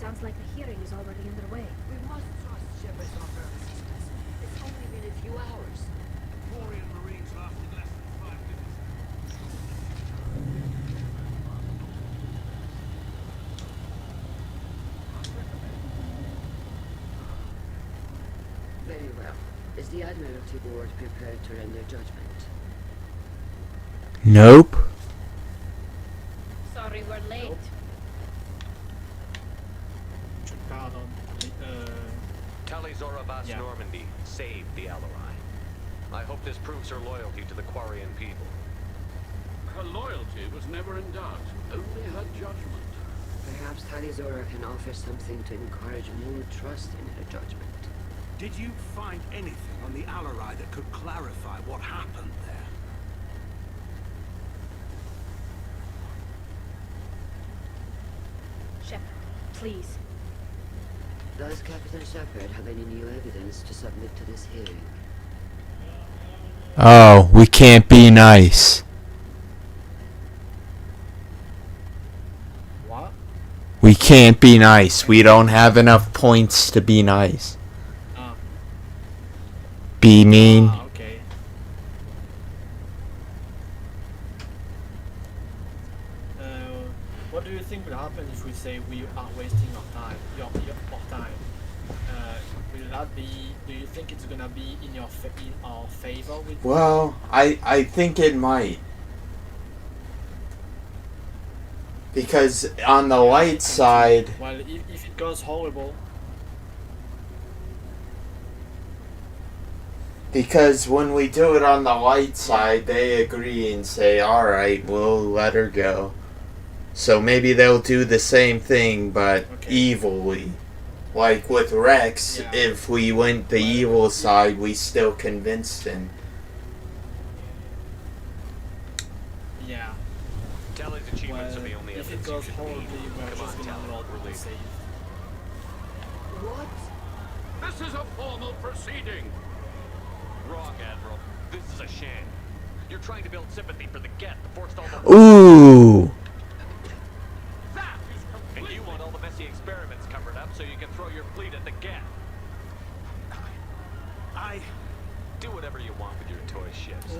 Sounds like the hearing is already underway. We must trust Shepard's offer of assistance. It's only been a few hours. Quarian Marines lasted less than 5 minutes. Very well. Is the Admiralty Board prepared to render judgment? Nope. Sorry we're late. Pardon. Tali Zora Vas Yeah. Normandy saved the Alarai. I hope this proves her loyalty to the Quarian people. Her loyalty was never in doubt, only her judgment. Perhaps Tali Zora can offer something to encourage more trust in her judgment. Did you find anything on the Alarai that could clarify what happened there? Shepard, please. Does Captain Shepard have any new evidence to submit to this hearing? Oh, we can't be nice. What? We can't be nice. We don't have enough points to be nice. Ah. Be mean. Ah, okay. What do you think will happen if we say we are wasting our time? Your time. Will that be? Do you think it's gonna be in our favor? With Well, I think it might. Because on the light side, well, if it goes horrible, Because when we do it on the light side, they agree and say, alright, we'll let her go. So maybe they'll do the same thing, but evilly. Like with Rex, if we went the evil side, we still convinced him. Yeah. Tally's achievements are the only If it evidence you goes should horribly, need. we're Come just on, gonna Tally, roll we're the leaving. save. What? This is a formal proceeding. Wrong, Admiral. This is a sham. You're trying to build sympathy for the Geth to force all the... Ooh! That is And you want all the messy experiments covered up so you can throw your fleet at the Geth. I... Do whatever you want with your toy ships.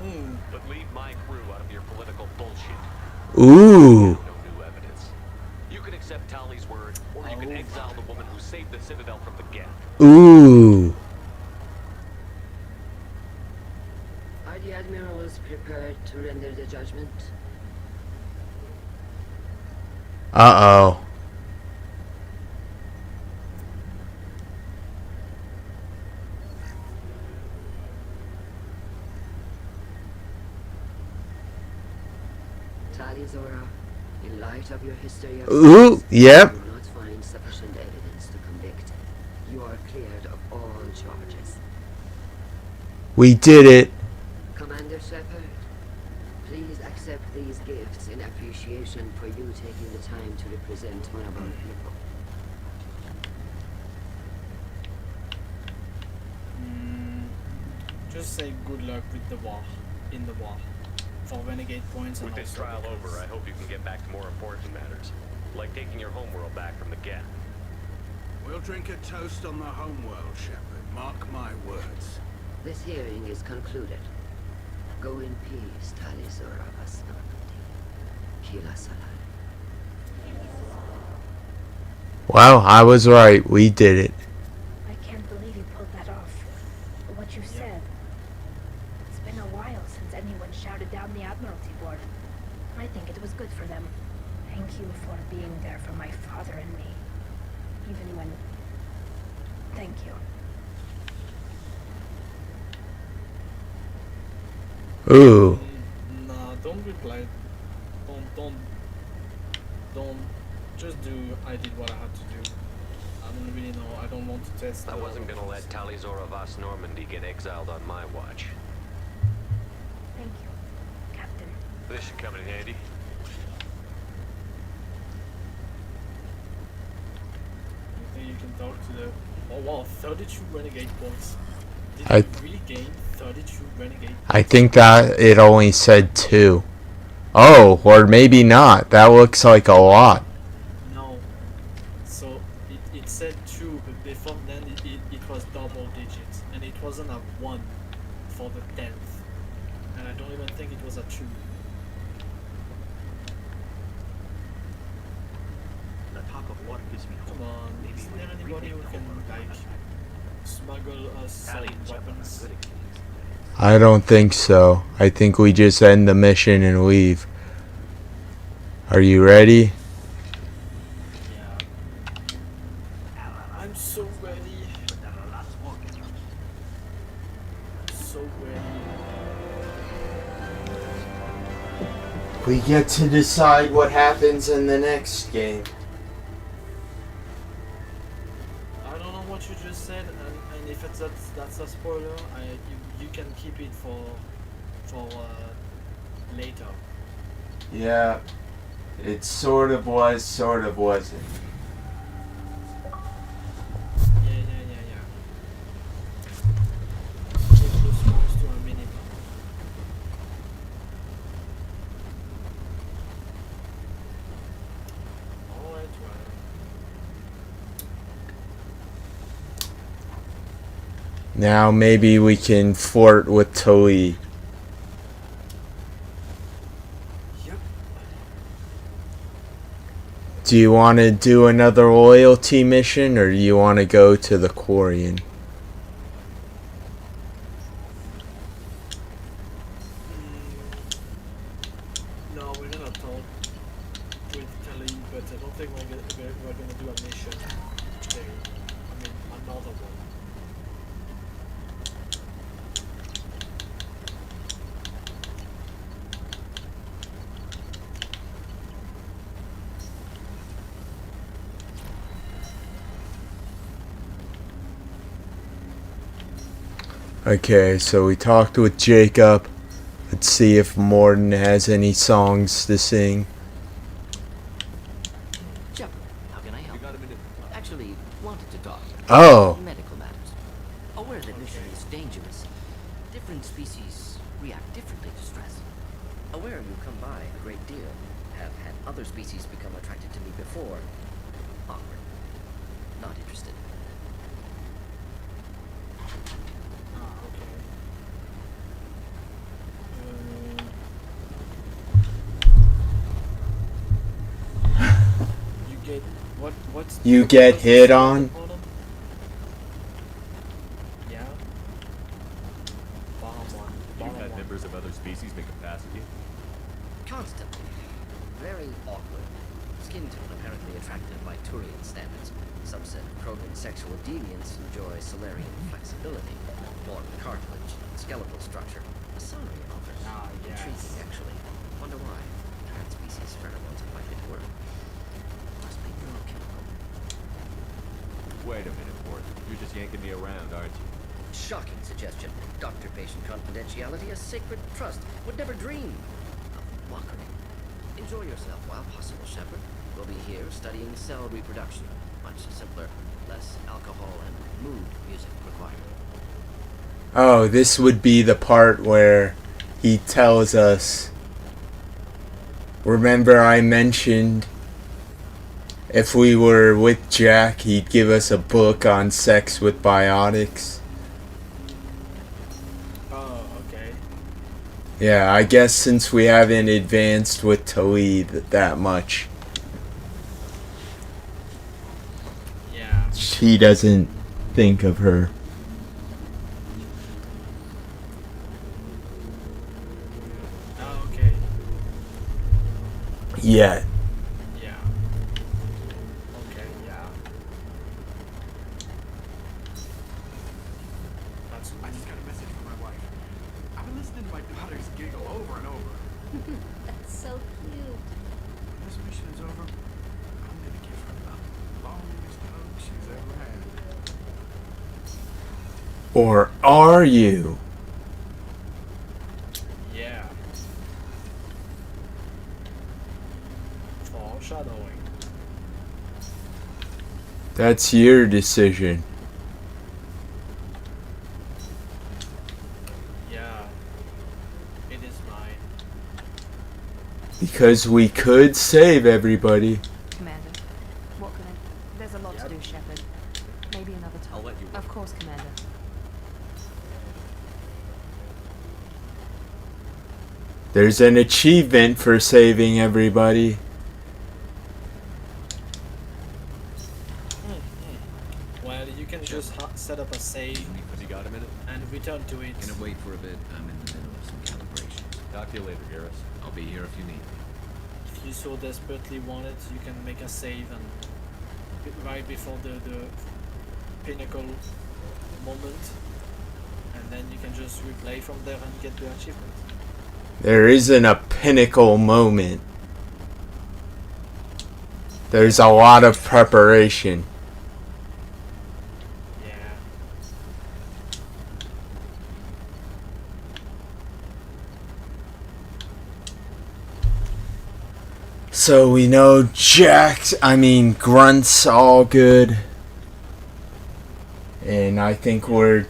But leave my crew out of your political bullshit. Ooh! No new evidence. You can accept Tally's word, or you can exile the woman who saved the Citadel from the Geth. Ooh! Are the admirals prepared to render the judgment? Uh-oh. Tali Zora, in light of your history of Ooh, yep. you do not find sufficient evidence to convict. You are cleared of all charges. We did it. Commander Shepard, please accept these gifts in appreciation for you taking the time to represent one of our people. Just say good luck with the war. In the war. For renegade points and With this also trial because- over, I hope you can get back to more important matters. Like taking your homeworld back from the Geth. We'll drink a toast on the homeworld, Shepard. Mark my words. This hearing is concluded. Go in peace, Tali Zora Vasnarmati. Kila Salai. Wow, I was right. We did it. I can't believe you pulled that off. What you said. It's been a while since anyone shouted down the Admiralty Board. I think it was good for them. Thank you for being there for my father and me. Even when... Thank you. Ooh. Nah, don't reply. Don't. Just do. I did what I had to do. I don't really know. I don't want to test. I wasn't gonna let Tali Zora Vas Normandy get exiled on my watch. Thank you, Captain. This should come in handy. You think you can talk to the... Oh wow, 32 renegade points. Did I- you really gain 32 renegade points? I think that it only said 2. Oh, or maybe not. That looks like a lot. No. So it said 2, but before then it was double digits. And it wasn't a 1 for the 10th. And I don't even think it was a 2. The talk of war gives me hope. Come on, Maybe is we there anybody who retake the can homeworld like back. smuggle us some Tali and Shepard are weapons? good at keeping secrets. I don't think so. I think we just end the mission and leave. Are you ready? Yeah. I'm so ready. But there are lots more getting up. So ready. We get to decide what happens in the next game. I don't know what you just said, and if it's that's a spoiler, you can keep it for later. Yeah. It sort of was, sort of wasn't. Yeah. Keep the scores to a minimum. Alright, Now maybe we can flirt with Tali. Yep. Do you want to do another loyalty mission, or do you want to go to the Quarian? No, we're gonna talk with Kelly, but I don't think we're gonna do a mission today. I mean, another one. Okay, so we talked with Jacob. Let's see if Morton has any songs to sing. Chuck, how can I help? Actually, wanted to talk. Oh. Medical matters. Aware that mission is dangerous. Different species react differently to stress. Aware you come by a great deal. Have had other species become attracted to me before. Awkward. Not interested. You get what's You get hit on? Yeah. You've had members of other species make a pass at you? Constantly. Very awkward. Skin tone apparently attractive by Turian standards. Subset of Krogan sexual deviants enjoy Solarian flexibility, more cartilage, skeletal structure. Sorry, offers. Intriguing, actually. Wonder why. Trans-species pheromones are likely to work. Must be neurochemical. Wait a minute, Mort. You're just yanking me around, aren't you? Shocking suggestion. Doctor-patient confidentiality, a sacred trust. Would never dream of mockery. Enjoy yourself while possible, Shepard. We'll be here studying cell reproduction. Much simpler, less alcohol and mood music required. Oh, this would be the part where he tells us, remember I mentioned if we were with Jack, he'd give us a book on sex with biotics. Oh, okay. Yeah, I guess since we haven't advanced with Talib that much, yeah, he doesn't think of her. Oh, okay. Yet. Yeah. Okay, yeah. I just got a message from my wife. I've been listening to my daughters giggle over and over. That's so cute. When this mission is over, I'm gonna give her the longest hug she's ever had. Or are you? Yeah. Foreshadowing. That's your decision. Yeah. It is mine. Because we could save everybody. Commander, what can I... There's a lot to do, Shepard. Maybe another time. I'll let you. Of course, Commander. There's an achievement for saving everybody. Well, you can just set up a save You got a minute? and return to it. Gonna wait for a bit. I'm in the middle of some calibrations. Talk to you later, Garrus. I'll be here if you need me. If you so desperately want it, you can make a save and right before the pinnacle moment, and then you can just replay from there and get the achievement. There isn't a pinnacle moment. There's a lot of preparation. Yeah. So we know Grunt's all good. And I think we're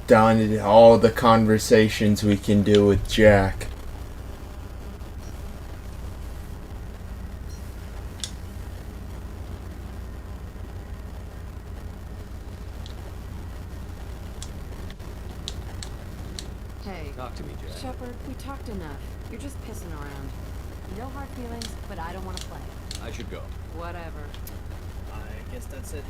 done all the conversations we can do with Jack. Hey. Talk to me, Jack. Shepard, we talked enough. You're just pissing around. No hard feelings, but I don't want to play. I should go. Whatever. I guess that's it.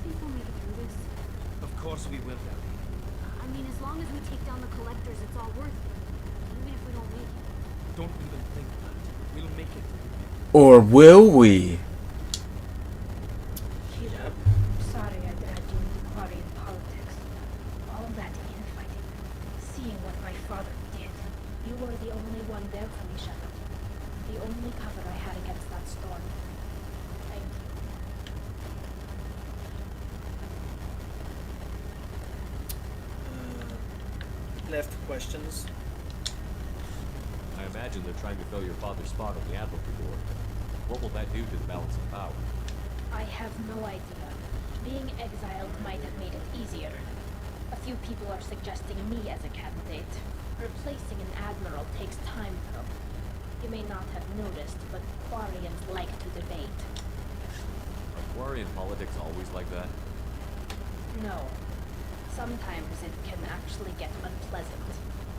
Do you think we'll make it through this? Of course we will, Ellie. I mean, as long as we take down the collectors, it's all worth it. Even if we don't make it. Don't even think that. We'll make it. Or will we? Kira, sorry I dragged you into Quarian politics. All that infighting, seeing what my father did. You were the only one there for me, Shepard. the only cover I had against that storm. Thank you. Left questions. I imagine they're trying to fill your father's spot on the Admiralty Board. What will that do to the balance of power? I have no idea. Being exiled might have made it easier. A few people are suggesting me as a candidate. Replacing an admiral takes time, though. You may not have noticed, but Quarians like to debate. Are Quarian politics always like that? No. Sometimes it can actually get unpleasant.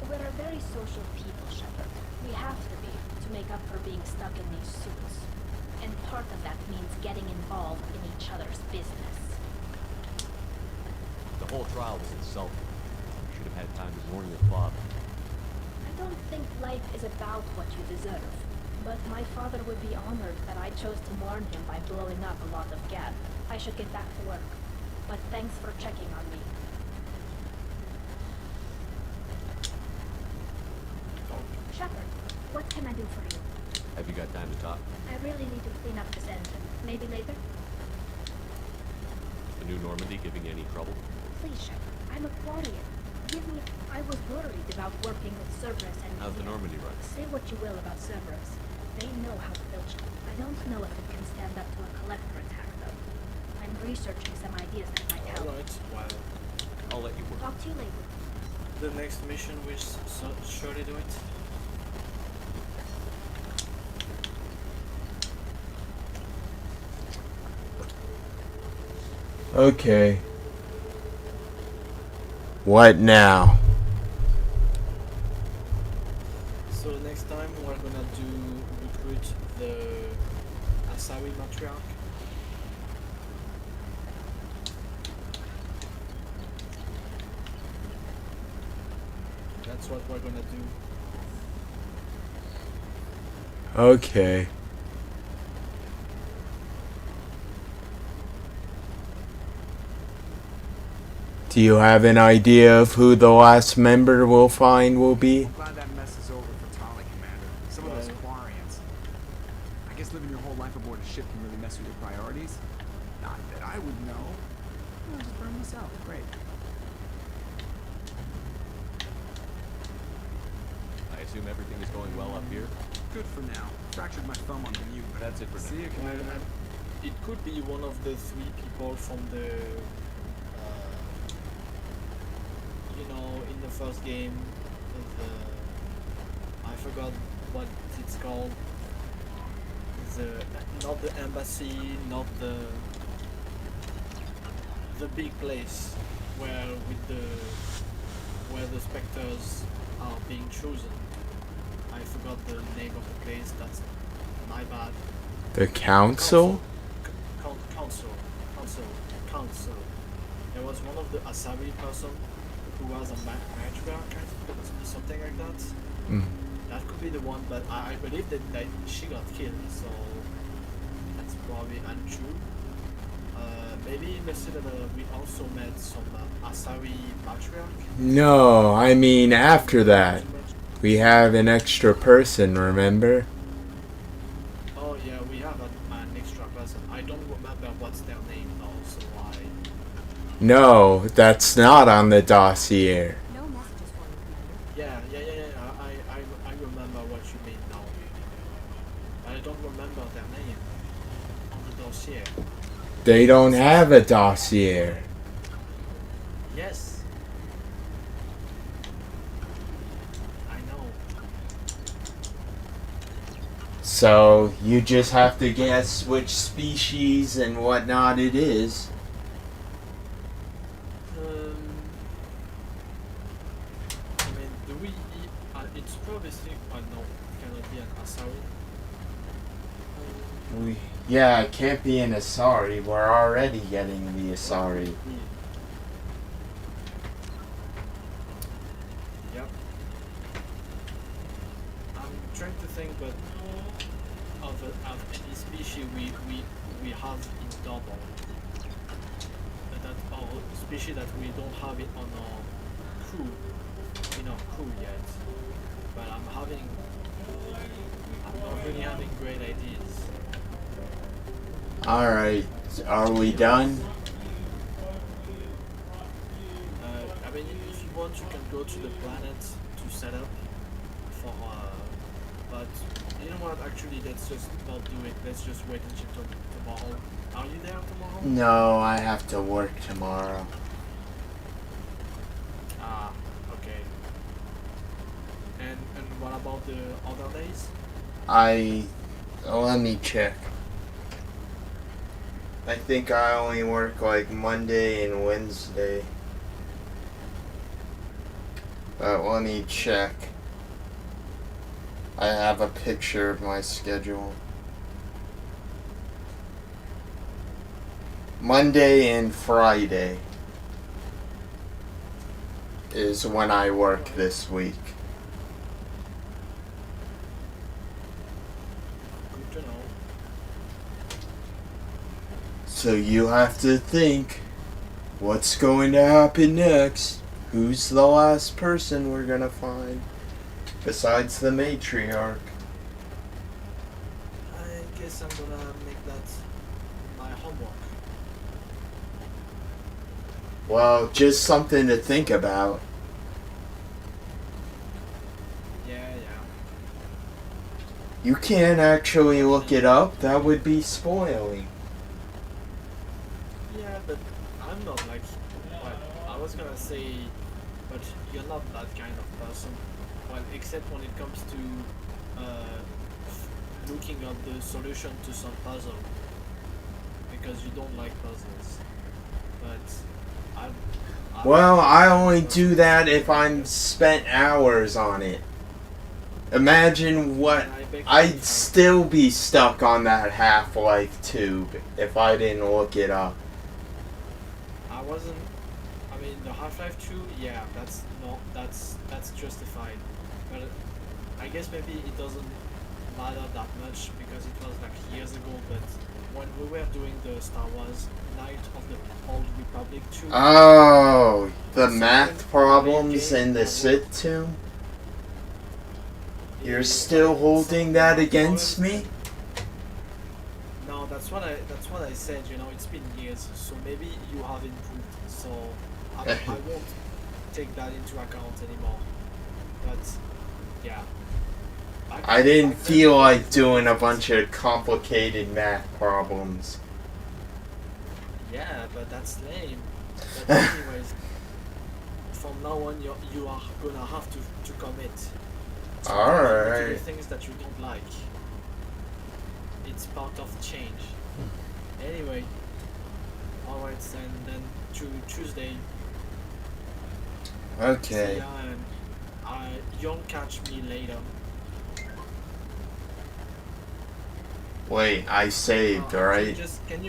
We're a very social people, Shepard. We have to be, to make up for being stuck in these suits. And part of that means getting involved in each other's business. The whole trial was insulting. You should have had time to warn your father. I don't think life is about what you deserve. But my father would be honored that I chose to warn him by blowing up a lot of gas. I should get back to work. But thanks for checking on me. Shepard, what can I do for you? Have you got time to talk? I really need to clean up this engine. Maybe later? Is the new Normandy giving you any trouble? Please, Shepard. I'm a Quarian. Give me... I was worried about working with Cerberus and... How's the Normandy run? Say what you will about Cerberus. They know how to build ship. I don't know if it can stand up to a collector attack, though. I'm researching some ideas that might help. Alright, well, I'll let you work. Talk to you later. the next mission will surely do it. Okay. What now? So next time we're gonna recruit the Asawi matriarch. That's what we're gonna do. Okay. Do you have an idea of who the last member we'll find will be? I'm glad that mess is over for Tali, Commander. Some of those Quarians. I guess living your whole life aboard a ship can really mess with your priorities. Not that I would know. I'll just burn myself. Great. I assume everything is going well up here? Good for now. Fractured my thumb on the mute, but That's it for see now. you, Commander. It could be one of the three people from the, you know, in the first game, I forgot what it's called. Not the embassy, not the big place where the specters are being chosen. I forgot the name of the place. That's my bad. The council? Council. There was one of the Asawi person who was a matriarch, something like that. Mm. That could be the one, but I believe that she got killed, so that's probably untrue. Maybe in the cinema we also met some Asawi matriarch. No, I mean after that. We have an extra person, remember? Oh yeah, we have an extra person. I don't remember what's their name now, so No, that's not on the dossier. No messages for you, Commander. Yeah. I remember what you mean now. I don't remember their name on the dossier. They don't have a dossier. Yes. I know. So you just have to guess which species and whatnot it is. I mean, do we? It's probably no. It cannot be an Asawi. Yeah, it can't be an Asari. We're already getting the Asari. Yep. I'm trying to think, but of any species we have in double. Species that we don't have it on our crew, yet. But I'm having I'm not really having great ideas. Alright, are we done? I mean, if you want, you can go to the planet to set up for. But you know what? Actually, let's just not do it. Let's just wait until tomorrow. Are you there tomorrow? No, I have to work tomorrow. Ah, okay. And what about the other days? Let me check. I think I only work like Monday and Wednesday. But let me check. I have a picture of my schedule. Monday and Friday is when I work this week. Good to know. So you have to think, what's going to happen next? Who's the last person we're gonna find? Besides the matriarch. I guess I'm gonna make that my homework. Well, just something to think about. Yeah. You can't actually look it up, that would be spoiling. Yeah, but I'm not like. Well, I was gonna say, but you're not that kind of person. Well, except when it comes to looking up the solution to some puzzle, because you don't like puzzles. But Well, I only do that if I'm spent hours on it. Imagine what I'd still be stuck on that Half-Life tube if I didn't look it up. I wasn't. I mean, the Half-Life 2, yeah, that's justified. But I guess maybe it doesn't matter that much because it was like years ago. But when we were doing the Star Wars Night of the Old Republic 2. Oh, the math problems in the Sith tomb? You're still holding that against me? No, that's what I said. You know, it's been years, so maybe you have improved. So I won't take that into account anymore. But yeah, I didn't feel like doing a bunch of complicated math problems. Yeah, but that's lame. But anyways, from now on, you are gonna have to commit. Alright. To things that you don't like. It's part of change. Anyway, alright, then to Tuesday. Okay. See ya, and you'll catch me later. Wait, I saved, right? Can